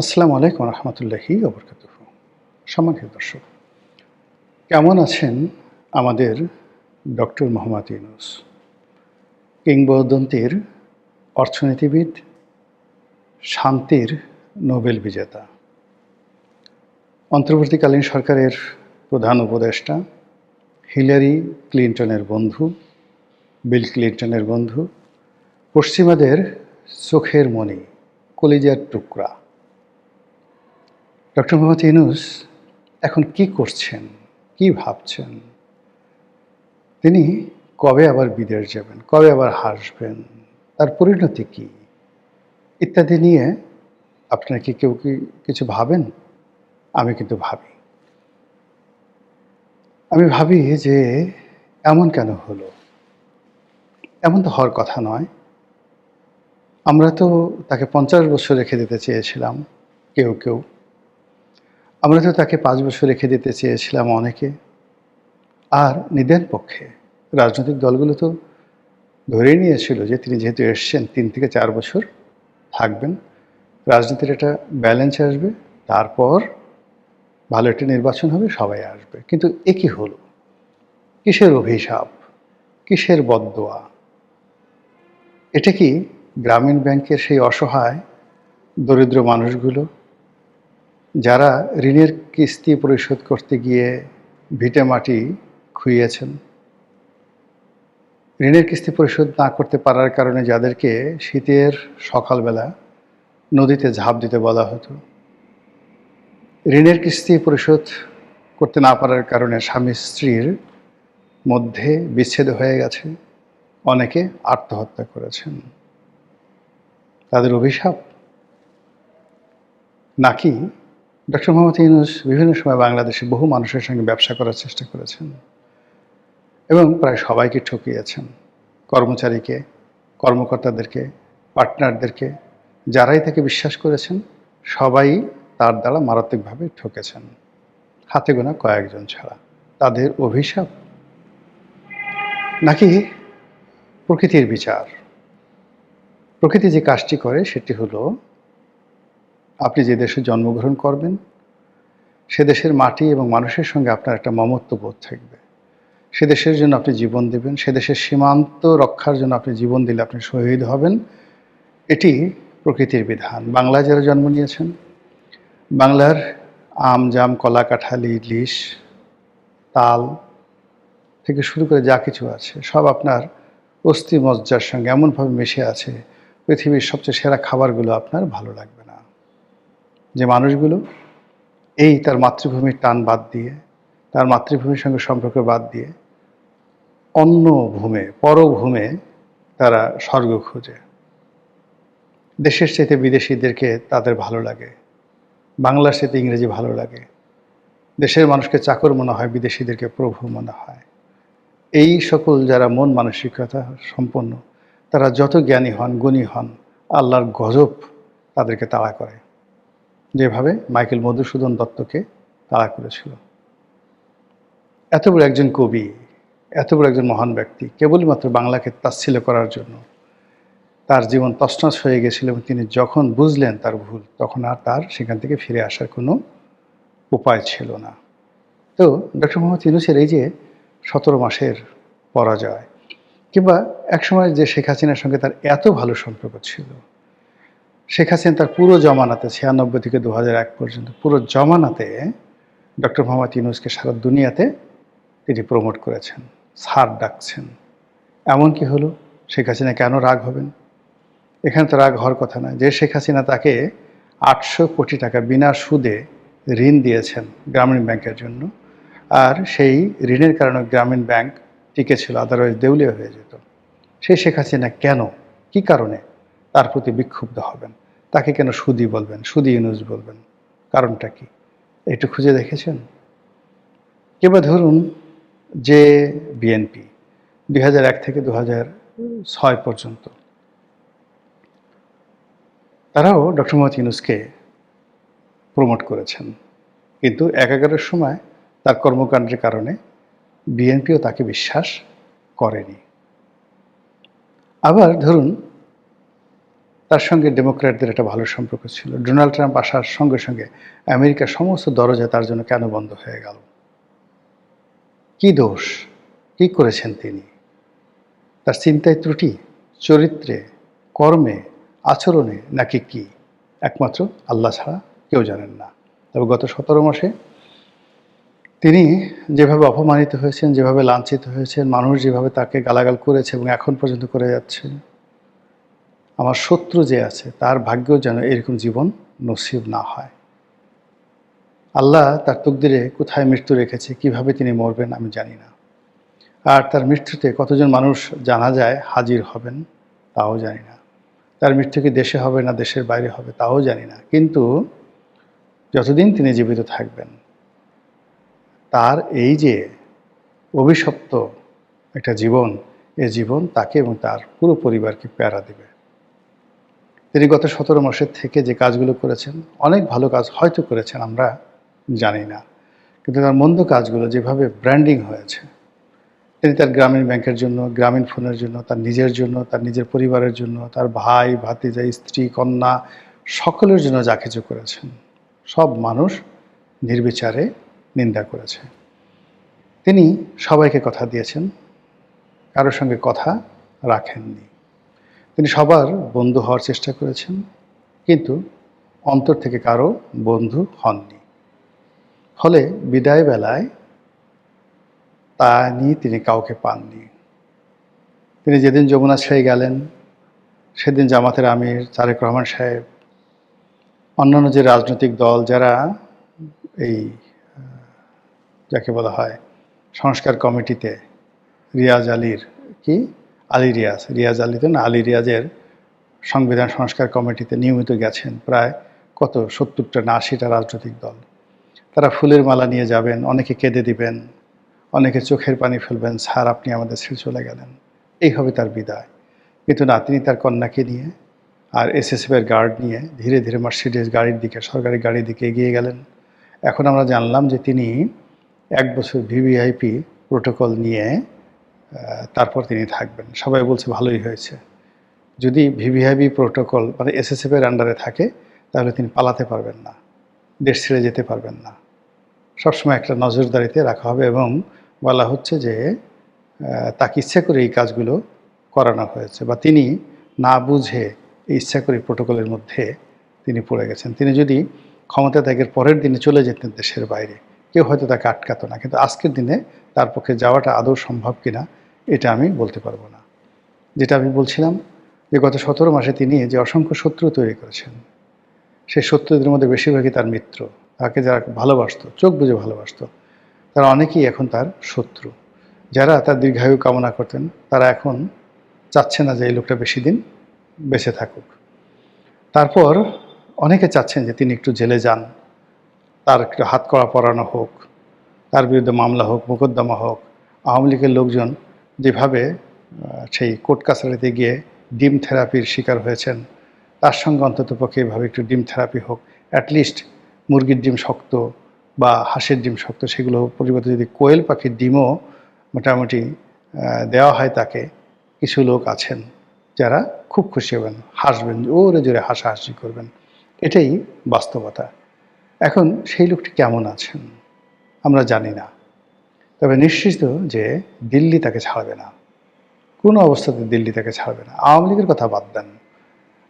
আসসালামু আলাইকুম রহমতুল্লাহি ওবরকাতুহ। সম্মানিত দর্শক, কেমন আছেন আমাদের ডক্টর মোহাম্মদ ইউনূস, কিংবদন্তির অর্থনীতিবিদ, শান্তির নোবেল বিজেতা, অন্তর্বর্তীকালীন সরকারের প্রধান উপদেষ্টা, হিলারি ক্লিন্টনের বন্ধু, বিল ক্লিন্টনের বন্ধু, পশ্চিমাদের চোখের মণি, কলিজার টুকরা ডক্টর মোহাম্মদ ইউনূস এখন কি করছেন, কি ভাবছেন? তিনি কবে আবার বিদেশ যাবেন, কবে আবার হাসবেন, তার পরিণতি কী ইত্যাদি নিয়ে আপনারা কি কেউ কি কিছু ভাবেন? আমি কিন্তু ভাবি। আমি ভাবি যে এমন কেন হলো? এমন তো হওয়ার কথা নয়। আমরা তো তাকে ৫০ বছর রেখে দিতে চেয়েছিলাম কেউ। আমরা তো তাকে ৫ বছর রেখে দিতে চেয়েছিলাম অনেকে। আর নিদেন পক্ষে রাজনৈতিক দলগুলো তো ধরেই নিয়েছিল যে তিনি যেহেতু এসছেন ৩ থেকে ৪ বছর থাকবেন, রাজনীতির একটা ব্যালেন্স আসবে, তারপর ভালো একটা নির্বাচন হবে, সবাই আসবে। কিন্তু এ কী হলো? কিসের অভিশাপ? কিসের বদদোয়া? এটা কি গ্রামীণ ব্যাংকের সেই অসহায় দরিদ্র মানুষগুলো যারা ঋণের কিস্তি পরিশোধ করতে গিয়ে ভিটেমাটি খুইয়েছেন? ঋণের কিস্তি পরিশোধ না করতে পারার কারণে যাদেরকে শীতের সকালবেলা নদীতে ঝাঁপ দিতে বলা হতো, ঋণের কিস্তি পরিশোধ করতে না পারার কারণে স্বামী স্ত্রীর মধ্যে বিচ্ছেদ হয়ে গেছে, অনেকে আত্মহত্যা করেছেন। তাদের অভিশাপ? নাকি ডক্টর মোহাম্মদ ইউনূস বিভিন্ন সময় বাংলাদেশে বহু মানুষের সঙ্গে ব্যবসা করার চেষ্টা করেছেন এবং প্রায় সবাইকে ঠকিয়েছেন? কর্মচারীকে, কর্মকর্তাদেরকে, পার্টনারদেরকে, যারাই তাকে বিশ্বাস করেছেন সবাই তার দ্বারা মারাত্মকভাবে ঠকেছেন, হাতে গোনা কয়েকজন ছাড়া। তাদের অভিশাপ? নাকি প্রকৃতির বিচার? প্রকৃতি যে কাজটি করে সেটি হলো, আপনি যে দেশে জন্মগ্রহণ করবেন সে দেশের মাটি এবং মানুষের সঙ্গে আপনার একটা মমত্ববোধ থাকবে। সে দেশের জন্য আপনি জীবন দেবেন, সে দেশের সীমান্ত রক্ষার জন্য আপনি জীবন দিলে আপনি শহীদ হবেন। এটি প্রকৃতির বিধান। বাংলায় যারা জন্ম নিয়েছেন, বাংলার আম, জাম, কলা, কাঁঠাল, ইলিশ, তাল থেকে শুরু করে যা কিছু আছে সব আপনার অস্থি মজ্জার সঙ্গে এমনভাবে মিশে আছে, পৃথিবীর সবচেয়ে সেরা খাবারগুলো আপনার ভালো লাগবে না। যে মানুষগুলো এই তার মাতৃভূমির টান বাদ দিয়ে, তার মাতৃভূমির সঙ্গে সম্পর্ক বাদ দিয়ে অন্য ভূমে, পরভূমে তারা স্বর্গ খোঁজে। দেশের চাইতে বিদেশিদেরকে তাদের ভালো লাগে, বাংলার চাইতে ইংরেজি ভালো লাগে, দেশের মানুষকে চাকর মনে হয়, বিদেশিদেরকে প্রভু মনে হয়। এই সকল যারা মন মানসিকতা সম্পন্ন, তারা যত জ্ঞানী হন, গুণী হন, আল্লাহর গজব তাদেরকে তাড়া করে, যেভাবে মাইকেল মধুসূদন দত্তকে তাড়া করেছিল। এত বড় একজন কবি, এত বড় একজন মহান ব্যক্তি, কেবলমাত্র বাংলাকে তাচ্ছিল্য করার জন্য তার জীবন তছনছ হয়ে গেছিল এবং তিনি যখন বুঝলেন তার ভুল, তখন আর তার সেখান থেকে ফিরে আসার কোনো উপায় ছিল না। তো ডক্টর মোহাম্মদ ইউনূসের এই যে ১৭ মাসের পরাজয়, কিংবা একসময় যে শেখ হাসিনার সঙ্গে তার এত ভালো সম্পর্ক ছিল, শেখ হাসিনা তার পুরো জমানাতে ৯৬ থেকে ২০০১ পর্যন্ত পুরো জমানাতে ডক্টর মোহাম্মদ ইউনূসকে সারা দুনিয়াতে তিনি প্রমোট করেছেন, স্যার ডাকছেন। এমন কি হলো? শেখ হাসিনা কেন রাগ হবেন? এখানে তো রাগ হওয়ার কথা নয়। যে শেখ হাসিনা তাকে ৮০০ কোটি টাকা বিনা সুদে ঋণ দিয়েছেন গ্রামীণ ব্যাংকের জন্য, আর সেই ঋণের কারণে গ্রামীণ ব্যাংক টিকে ছিল, আদারওয়াইজ দেউলিয়া হয়ে যেত। সেই শেখ হাসিনা কেন, কি কারণে তার প্রতি বিক্ষুব্ধ হবেন? তাকে কেন সুদি বলবেন, সুদি ইউনূস বলবেন? কারণটা কি? একটু খুঁজে দেখেছেন? কিংবা ধরুন যে বিএনপি ২০০১ থেকে ২০০৬ পর্যন্ত তারাও ডক্টর মোহাম্মদ ইউনূসকে প্রমোট করেছেন, কিন্তু একাগারের সময় তার কর্মকাণ্ডের কারণে বিএনপিও তাকে বিশ্বাস করেনি। আবার ধরুন তার সঙ্গে ডেমোক্র্যাটদের একটা ভালো সম্পর্ক ছিল। ডোনাল্ড ট্রাম্প আসার সঙ্গে সঙ্গে আমেরিকার সমস্ত দরজা তার জন্য কেন বন্ধ হয়ে গেল? কি দোষ? কি করেছেন তিনি? তার চিন্তায় ত্রুটি, চরিত্রে, কর্মে, আচরণে, নাকি কি? একমাত্র আল্লাহ ছাড়া কেউ জানেন না। তবে গত 17 মাসে তিনি যেভাবে অপমানিত হয়েছেন, যেভাবে লাঞ্ছিত হয়েছেন, মানুষ যেভাবে তাকে গালাগাল করেছে এবং এখন পর্যন্ত করে যাচ্ছে, আমার শত্রু যে আছে তার ভাগ্যেও যেন এরকম জীবন নসিব না হয়। আল্লাহ তার তকদিরে কোথায় মৃত্যু রেখেছে, কিভাবে তিনি মরবেন আমি জানি না। আর তার মৃত্যুতে কতজন মানুষ জানাজায় হাজির হবেন তাও জানি না। তার মৃত্যু কি দেশে হবে না দেশের বাইরে হবে তাও জানি না। কিন্তু যতদিন তিনি জীবিত থাকবেন, তার এই যে অভিশপ্ত একটা জীবন, এই জীবন তাকে এবং তার পুরো পরিবারকে প্যারা দেবে। তিনি গত 17 মাসের থেকে যে কাজগুলো করেছেন, অনেক ভালো কাজ হয়তো করেছেন, আমরা জানি না। কিন্তু তার মন্দ কাজগুলো যেভাবে ব্র্যান্ডিং হয়েছে, তিনি তার গ্রামীণ ব্যাংকের জন্য, গ্রামীণ ফোনের জন্য, তার নিজের জন্য, তার নিজের পরিবারের জন্য, তার ভাই, ভাতিজা, স্ত্রী, কন্যা সকলের জন্য যা কিছু করেছেন, সব মানুষ নির্বিচারে নিন্দা করেছে। তিনি সবাইকে কথা দিয়েছেন, কারোর সঙ্গে কথা রাখেননি। তিনি সবার বন্ধু হওয়ার চেষ্টা করেছেন, কিন্তু অন্তর থেকে কারো বন্ধু হননি। ফলে বিদায় বেলায় তা নিয়ে তিনি কাউকে পাননি। তিনি যেদিন যমুনা ছেড়ে গেলেন, সেদিন জামাতের আমির তারেক রহমান সাহেব, অন্যান্য যে রাজনৈতিক দল যারা এই যাকে বলা হয় সংস্কার কমিটিতে, রিয়াজ আলীর কি আলী রিয়াজ আলী তো না, আলী রিয়াজের সংবিধান সংস্কার কমিটিতে নিয়মিত গেছেন প্রায় কত 70টা না 80টা রাজনৈতিক দল। তারা ফুলের মালা নিয়ে যাবেন, অনেকে কেঁদে দিবেন, অনেকে চোখের পানি ফেলবেন, স্যার আপনি আমাদের ছেড়ে চলে গেলেন, এই হবে তার বিদায়। কিন্তু না, তিনি তার কন্যাকে নিয়ে আর এসএসএফের গার্ড নিয়ে ধীরে ধীরে মার্সিডিজ গাড়ির দিকে, সরকারি গাড়ির দিকে এগিয়ে গেলেন। এখন আমরা জানলাম যে তিনি 1 বছর ভিভিআইপি প্রোটোকল নিয়ে তারপর তিনি থাকবেন। সবাই বলছে ভালোই হয়েছে। যদি ভিভিআইপি প্রোটোকল মানে এসএসএফের আন্ডারে থাকে, তাহলে তিনি পালাতে পারবেন না, দেশ ছেড়ে যেতে পারবেন না। সবসময় একটা নজরদারিতে রাখা হবে এবং বলা হচ্ছে যে তাকে ইচ্ছা করে এই কাজগুলো করানো হয়েছে, বা তিনি না বুঝে ইচ্ছা করে প্রোটোকলের মধ্যে তিনি পড়ে গেছেন। তিনি যদি ক্ষমতা ত্যাগের পরের দিনে চলে যেতেন দেশের বাইরে, কেউ হয়তো তাকে আটকাতো না, কিন্তু আজকের দিনে তার পক্ষে যাওয়াটা আদৌ সম্ভব কিনা এটা আমি বলতে পারবো না। যেটা আমি বলছিলাম যে গত 17 মাসে তিনি যে অসংখ্য শত্রু তৈরি করেছেন, সেই শত্রুদের মধ্যে বেশিরভাগই তার মিত্র। তাকে যারা ভালোবাসত, চোখ বুঝে ভালোবাসত, তারা অনেকেই এখন তার শত্রু। যারা তার দীর্ঘায়ু কামনা করতেন, তারা এখন চাচ্ছে না যে এই লোকটা বেশি দিন বেঁচে থাকুক। তারপর অনেকে চাচ্ছেন যে তিনি একটু জেলে যান, তার একটু হাতকড়া পরানো হোক, তার বিরুদ্ধে মামলা হোক, মোকদ্দমা হোক। আওয়ামী লীগের লোকজন যেভাবে সেই কোর্ট কাছারিতে গিয়ে ডিম থেরাপির শিকার হয়েছেন, তার সঙ্গে অন্ততপক্ষে এভাবে একটু ডিম থেরাপি হোক। অ্যাটলিস্ট মুরগির ডিম শক্ত বা হাঁসের ডিম শক্ত, সেগুলো পরিবর্তে যদি কোয়েল পাখির ডিমও মোটামুটি দেওয়া হয় তাকে, কিছু লোক আছেন যারা খুব খুশি হবেন, হাসবেন, ওরে জোরে হাসাহাসি করবেন। এটাই বাস্তবতা। এখন সেই লোকটি কেমন আছেন আমরা জানি না, তবে নিশ্চিত যে দিল্লি তাকে ছাড়বে না, কোনো অবস্থাতে দিল্লি তাকে ছাড়বে না। আওয়ামী লীগের কথা বাদ দেন,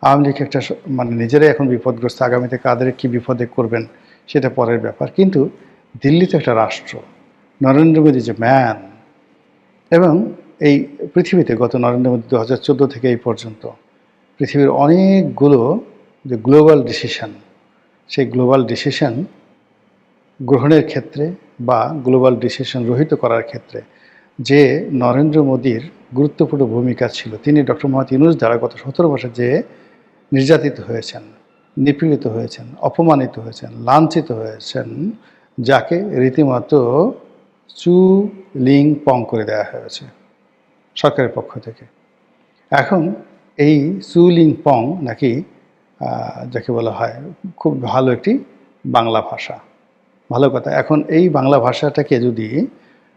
আওয়ামী লীগ একটা মানে নিজেরাই এখন বিপদগ্রস্ত, আগামীতে কাদের কি বিপদে করবেন সেটা পরের ব্যাপার। কিন্তু দিল্লি তো একটা রাষ্ট্র, নরেন্দ্র মোদী যে ম্যান। এবং এই পৃথিবীতে গত নরেন্দ্র মোদী 2014 থেকে এই পর্যন্ত পৃথিবীর অনেকগুলো যে গ্লোবাল ডিসিশন, সেই গ্লোবাল ডিসিশন গ্রহণের ক্ষেত্রে বা গ্লোবাল ডিসিশন রহিত করার ক্ষেত্রে যে নরেন্দ্র মোদীর গুরুত্বপূর্ণ ভূমিকা ছিল, তিনি ডক্টর মোহাম্মদ ইউনূস দ্বারা গত 17 মাসে যে নির্যাতিত হয়েছেন, নিপীড়িত হয়েছেন, অপমানিত হয়েছেন, লাঞ্ছিত হয়েছেন, যাকে রীতিমতো চু-লিং পং করে দেওয়া হয়েছে সরকারের পক্ষ থেকে। এখন এই চু-লিং পং নাকি যাকে বলা হয় খুব ভালো একটি বাংলা ভাষা, ভালো কথা। এখন এই বাংলা ভাষাটাকে যদি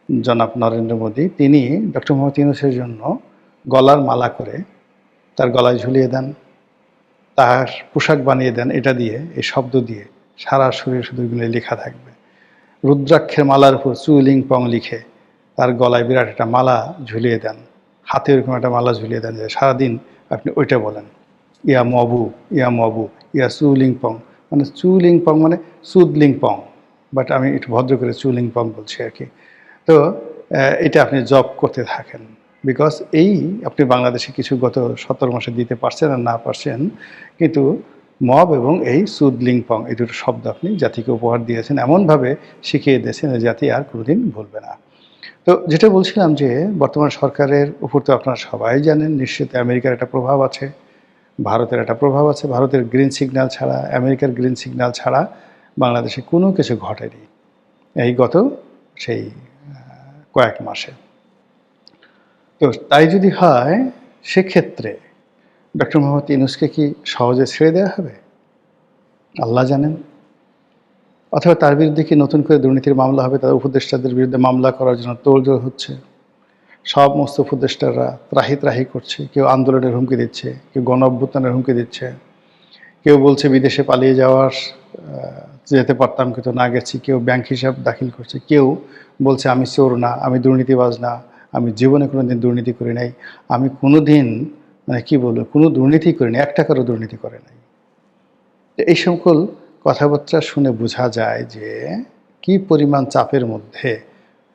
জনাব নরেন্দ্র মোদী তিনি ডক্টর মোহাম্মদ ইউনূসের জন্য গলার মালা করে তার গলায় ঝুলিয়ে দেন, তার পোশাক বানিয়ে দেন এটা দিয়ে, এই শব্দ দিয়ে সারা শরীরে শুধু এগুলো লেখা থাকবে। রুদ্রাক্ষের মালার উপর চু লিং পং লিখে তার গলায় বিরাট একটা মালা ঝুলিয়ে দেন, হাতে এরকম একটা মালা ঝুলিয়ে দেন যে সারাদিন আপনি ওইটা বলেন, ইয়া মবু ইয়া মবু ইয়া চু লিং পং। মানে চু লিং পং মানে সুদ লিং পং, বাট আমি একটু ভদ্র করে চু লিং পং বলছি আর কি। তো এটা আপনি জব করতে থাকেন, বিকজ এই আপনি বাংলাদেশে কিছু গত 17 মাসে দিতে পারছেন আর না পারছেন, কিন্তু মব এবং এই সুদ লিংপং এই দুটো শব্দ আপনি জাতিকে উপহার দিয়েছেন, এমনভাবে শিখিয়ে দিয়েছেন জাতি আর কোনোদিন ভুলবে না। তো যেটা বলছিলাম যে বর্তমান সরকারের উপর তো আপনারা সবাই জানেন নিশ্চিত আমেরিকার একটা প্রভাব আছে, ভারতের একটা প্রভাব আছে। ভারতের গ্রিন সিগন্যাল ছাড়া, আমেরিকার গ্রিন সিগন্যাল ছাড়া বাংলাদেশে কোনো কিছু ঘটেনি এই গত সেই কয়েক মাসে। তো তাই যদি হয় সেক্ষেত্রে ডক্টর মোহাম্মদ ইউনূসকে কি সহজে ছেড়ে দেওয়া হবে? আল্লাহ জানেন। অথবা তার বিরুদ্ধে কি নতুন করে দুর্নীতির মামলা হবে? তার উপদেষ্টাদের বিরুদ্ধে মামলা করার জন্য তোড়জোড় হচ্ছে। সমস্ত উপদেষ্টারা ত্রাহি ত্রাহি করছে, কেউ আন্দোলনের হুমকি দিচ্ছে, কেউ গণ অভ্যুত্থানের হুমকি দিচ্ছে, কেউ বলছে বিদেশে পালিয়ে যাওয়ার যেতে পারতাম কিন্তু না গেছি, কেউ ব্যাংক হিসাব দাখিল করছে, কেউ বলছে আমি চোর না, আমি দুর্নীতিবাজ না, আমি জীবনে কোনো দিন দুর্নীতি করি নাই, আমি কোনো দিন মানে কী বলবো কোনো দুর্নীতি করি নাই, 1 টাকারও দুর্নীতি করে নাই। এই সকল কথাবার্তা শুনে বোঝা যায় যে কি পরিমাণ চাপের মধ্যে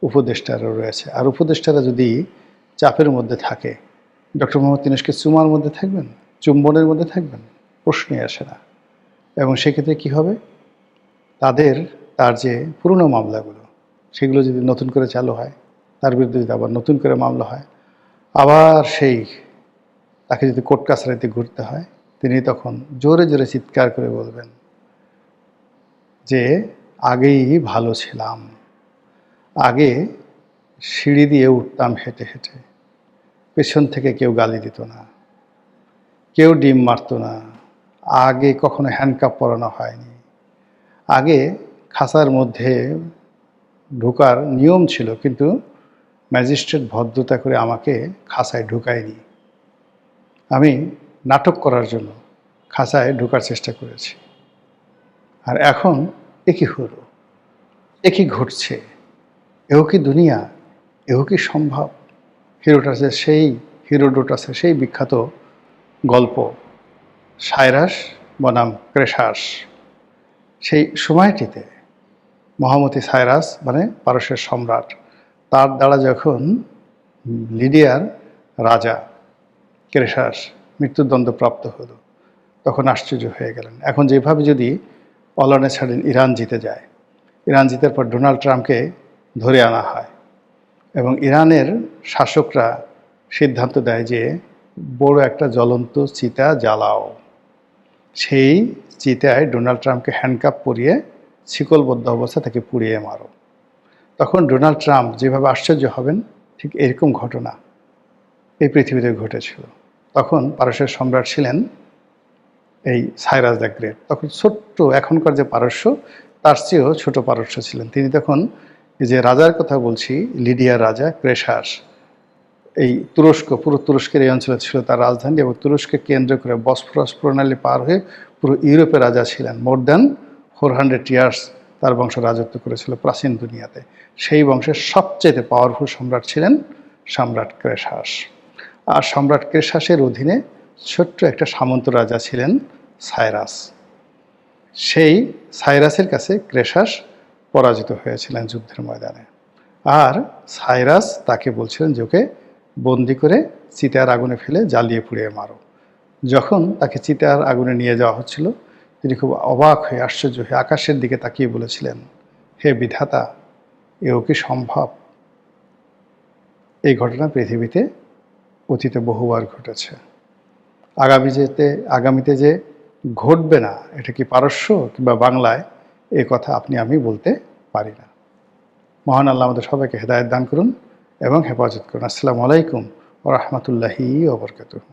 উপদেষ্টারা রয়েছে। আর উপদেষ্টারা যদি চাপের মধ্যে থাকে, ডক্টর মোহাম্মদ ইউনূসকে চুমার মধ্যে থাকবেন, চুম্বনের মধ্যে থাকবেন? প্রশ্নই আসে না। এবং সেক্ষেত্রে কী হবে, তার যে পুরনো মামলাগুলো সেগুলো যদি নতুন করে চালু হয়, তার বিরুদ্ধে যদি আবার নতুন করে মামলা হয়, আবার তাকে যদি কোর্ট কাছারিতে ঘুরতে হয়, তিনি তখন জোরে জোরে চিৎকার করে বলবেন যে আগেই ভালো ছিলাম, আগে সিঁড়ি দিয়ে উঠতাম হেঁটে হেঁটে, পেছন থেকে কেউ গালি দিত না, কেউ ডিম মারত না, আগে কখনো হ্যান্ডকাপ পরানো হয়নি, আগে খাঁচার মধ্যে ঢোকার নিয়ম ছিল কিন্তু ম্যাজিস্ট্রেট ভদ্রতা করে আমাকে খাঁচায় ঢুকায়নি, আমি নাটক করার জন্য খাঁচায় ঢোকার চেষ্টা করেছি, আর এখন একই হলো, একই ঘটছে, এও কি দুনিয়া, এও কি সম্ভব? হিরোডোটাসের সেই বিখ্যাত গল্প সাইরাস বনাম ক্রেশাস, সেই সময়টিতে মহামতি সাইরাস মানে পারস্যের সম্রাট, তার দ্বারা যখন লিডিয়ার রাজা ক্রেশাস মৃত্যুদণ্ডপ্রাপ্ত হলো, তখন আশ্চর্য হয়ে গেলেন। এখন যেভাবে যদি অলনে ছাড়েন ইরান জিতে যায়, ইরান জিতার পর ডোনাল্ড ট্রাম্পকে ধরে আনা হয় এবং ইরানের শাসকরা সিদ্ধান্ত দেয় যে বড় একটা জ্বলন্ত চিতা জ্বালাও, সেই চিতায় ডোনাল্ড ট্রাম্পকে হ্যান্ডকাপ পরিয়ে শিকলবদ্ধ অবস্থা থেকে পুড়িয়ে মারো। তখন ডোনাল্ড ট্রাম্প যেভাবে আশ্চর্য হবেন, ঠিক এরকম ঘটনা এই পৃথিবীতে ঘটেছিল। তখন পারস্যের সম্রাট ছিলেন এই সাইরাস দ্য গ্রেট। তখন ছোট্ট, এখনকার যে পারস্য তার চেয়েও ছোট পারস্য ছিলেন তিনি। তখন যে রাজার কথা বলছি, লিডিয়ার রাজা ক্রেশাস, এই তুরস্ক, পুরো তুরস্কের এই অঞ্চলে ছিল তার রাজধানী, এবং তুরস্ককে কেন্দ্র করে বসফরাস প্রণালী পার হয়ে পুরো ইউরোপে রাজা ছিলেন। মোর দ্যান 400 ইয়ার্স তার বংশ রাজত্ব করেছিল প্রাচীন দুনিয়াতে। সেই বংশের সবচেয়ে পাওয়ারফুল সম্রাট ছিলেন সম্রাট ক্রেশাস। আর সম্রাট ক্রেশাসের অধীনে ছোট্ট একটা সামন্ত রাজা ছিলেন সাইরাস। সেই সাইরাসের কাছে ক্রেশাস পরাজিত হয়েছিলেন যুদ্ধের ময়দানে। আর সাইরাস তাকে বলছিলেন যে ওকে বন্দি করে চিতার আগুনে ফেলে জ্বালিয়ে পুড়িয়ে মারো। যখন তাকে চিতার আগুনে নিয়ে যাওয়া হচ্ছিল, তিনি খুব অবাক হয়ে আশ্চর্য হয়ে আকাশের দিকে তাকিয়ে বলেছিলেন, হে বিধাতা, এও কি সম্ভব? এই ঘটনা পৃথিবীতে অতীতে বহুবার ঘটেছে। আগামীতে যে ঘটবে না, এটা কি পারস্য কিংবা বাংলায়, এই কথা আপনি আমি বলতে পারি না। মহান আল্লাহ আমাদের সবাইকে হেদায়েত দান করুন এবং হেফাজত করুন। আসসালামু আলাইকুম ওয়া রাহমাতুল্লাহি ওয়া বারাকাতুহু।